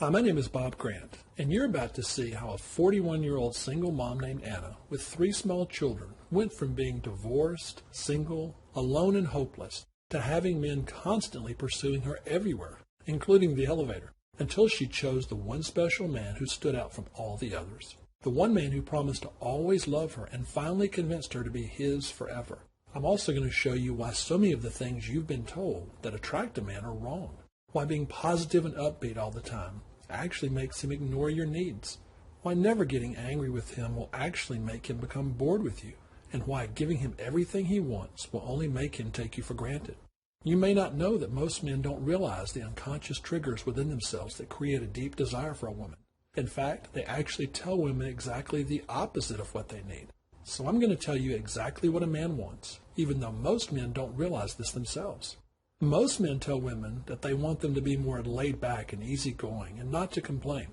Hi, my name is Bob Grant, and you're about to see how a 41-year-old single mom named Anna with 3 small children went from being divorced, single, alone, and hopeless to having men constantly pursuing her everywhere, including the elevator, until she chose the one special man who stood out from all the others. The one man who promised to always love her and finally convinced her to be his forever. I'm also going to show you why so many of the things you've been told that attract a man are wrong. Why being positive and upbeat all the time actually makes him ignore your needs. Why never getting angry with him will actually make him become bored with you. And why giving him everything he wants will only make him take you for granted. You may not know that most men don't realize the unconscious triggers within themselves that create a deep desire for a woman. In fact, they actually tell women exactly the opposite of what they need. So I'm going to tell you exactly what a man wants, even though most men don't realize this themselves. Most men tell women that they want them to be more laid back and easygoing and not to complain.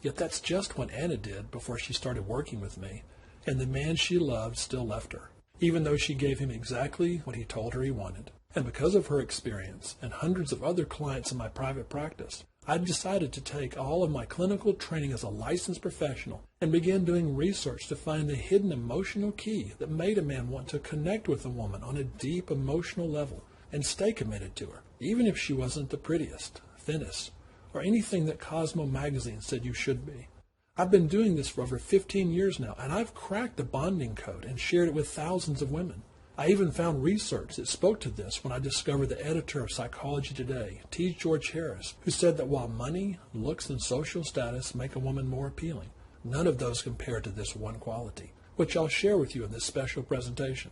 Yet that's just what Anna did before she started working with me, and the man she loved still left her, even though she gave him exactly what he told her he wanted. And because of her experience and hundreds of other clients in my private practice, I decided to take all of my clinical training as a licensed professional and began doing research to find the hidden emotional key that made a man want to connect with a woman on a deep emotional level and stay committed to her, even if she wasn't the prettiest, thinnest, or anything that Cosmo magazine said you should be. I've been doing this for over 15 years now, and I've cracked the bonding code and shared it with thousands of women. I even found research that spoke to this when I discovered the editor of Psychology Today, T. George Harris, who said that while money, looks, and social status make a woman more appealing, none of those compare to this one quality, which I'll share with you in this special presentation.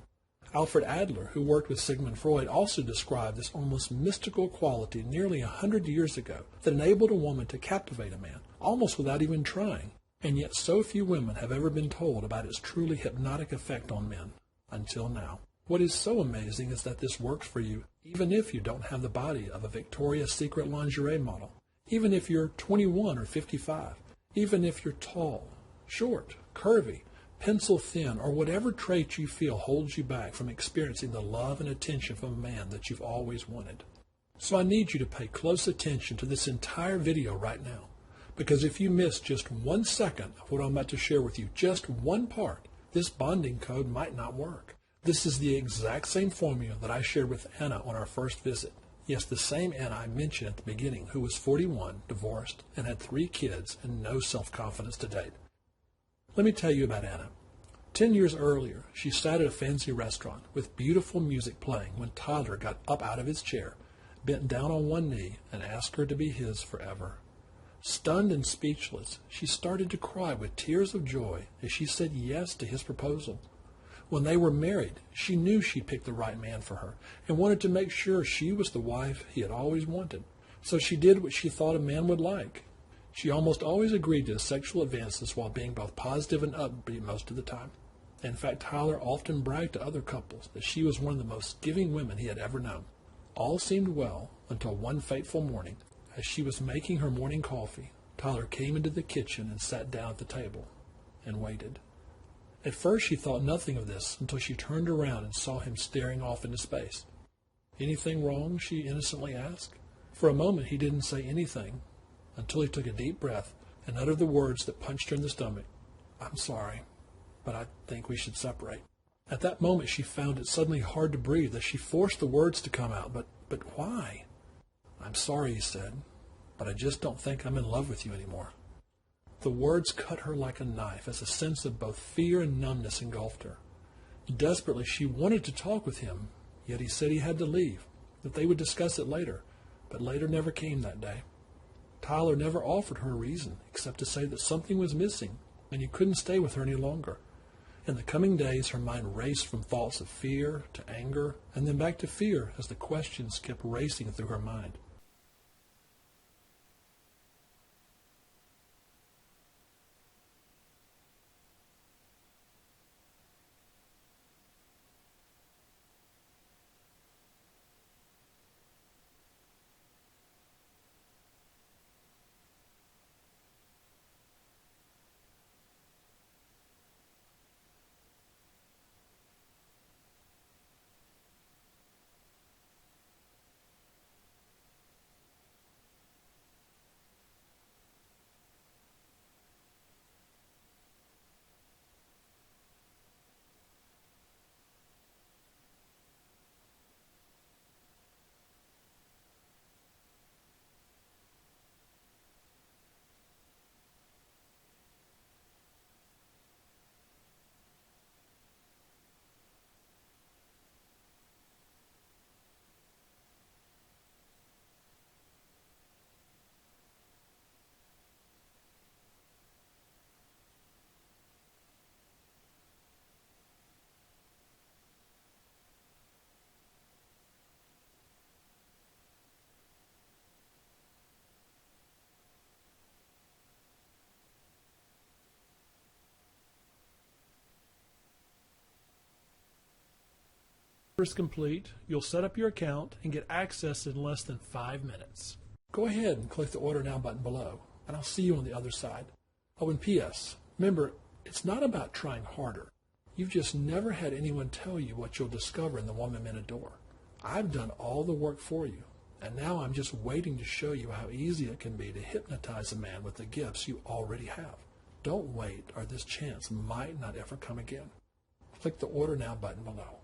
Alfred Adler, who worked with Sigmund Freud, also described this almost mystical quality nearly 100 years ago that enabled a woman to captivate a man, almost without even trying. And yet so few women have ever been told about its truly hypnotic effect on men, until now. What is so amazing is that this works for you even if you don't have the body of a Victoria's Secret lingerie model, even if you're 21 or 55, even if you're tall, short, curvy, pencil thin, or whatever trait you feel holds you back from experiencing the love and attention from a man that you've always wanted. So I need you to pay close attention to this entire video right now, because if you miss just 1 second of what I'm about to share with you, just one part, this bonding code might not work. This is the exact same formula that I shared with Anna on our first visit. Yes, the same Anna I mentioned at the beginning, who was 41, divorced, and had 3 kids and no self-confidence to date. Let me tell you about Anna. 10 years earlier, she sat at a fancy restaurant with beautiful music playing when Tyler got up out of his chair, bent down on one knee, and asked her to be his forever. Stunned and speechless, she started to cry with tears of joy as she said yes to his proposal. When they were married, she knew she'd picked the right man for her and wanted to make sure she was the wife he had always wanted. So she did what she thought a man would like. She almost always agreed to his sexual advances while being both positive and upbeat most of the time. In fact, Tyler often bragged to other couples that she was one of the most giving women he had ever known. All seemed well until one fateful morning. As she was making her morning coffee, Tyler came into the kitchen and sat down at the table and waited. At first she thought nothing of this until she turned around and saw him staring off into space. "Anything wrong?" she innocently asked. For a moment he didn't say anything until he took a deep breath and uttered the words that punched her in the stomach. "I'm sorry, but I think we should separate." At that moment she found it suddenly hard to breathe as she forced the words to come out. But why? "I'm sorry," he said, "but I just don't think I'm in love with you anymore." The words cut her like a knife as a sense of both fear and numbness engulfed her. Desperately she wanted to talk with him, yet he said he had to leave, that they would discuss it later, but later never came that day. Tyler never offered her a reason except to say that something was missing and he couldn't stay with her any longer. In the coming days, her mind raced from thoughts of fear to anger and then back to fear as the questions kept racing through her mind. is complete, you'll set up your account and get access in less than 5 minutes. Go ahead and click the Order Now button below, and I'll see you on the other side. Oh, and P.S. Remember, it's not about trying harder. You've just never had anyone tell you what you'll discover in the woman men adore. I've done all the work for you, and now I'm just waiting to show you how easy it can be to hypnotize a man with the gifts you already have. Don't wait, or this chance might not ever come again. Click the Order Now button below.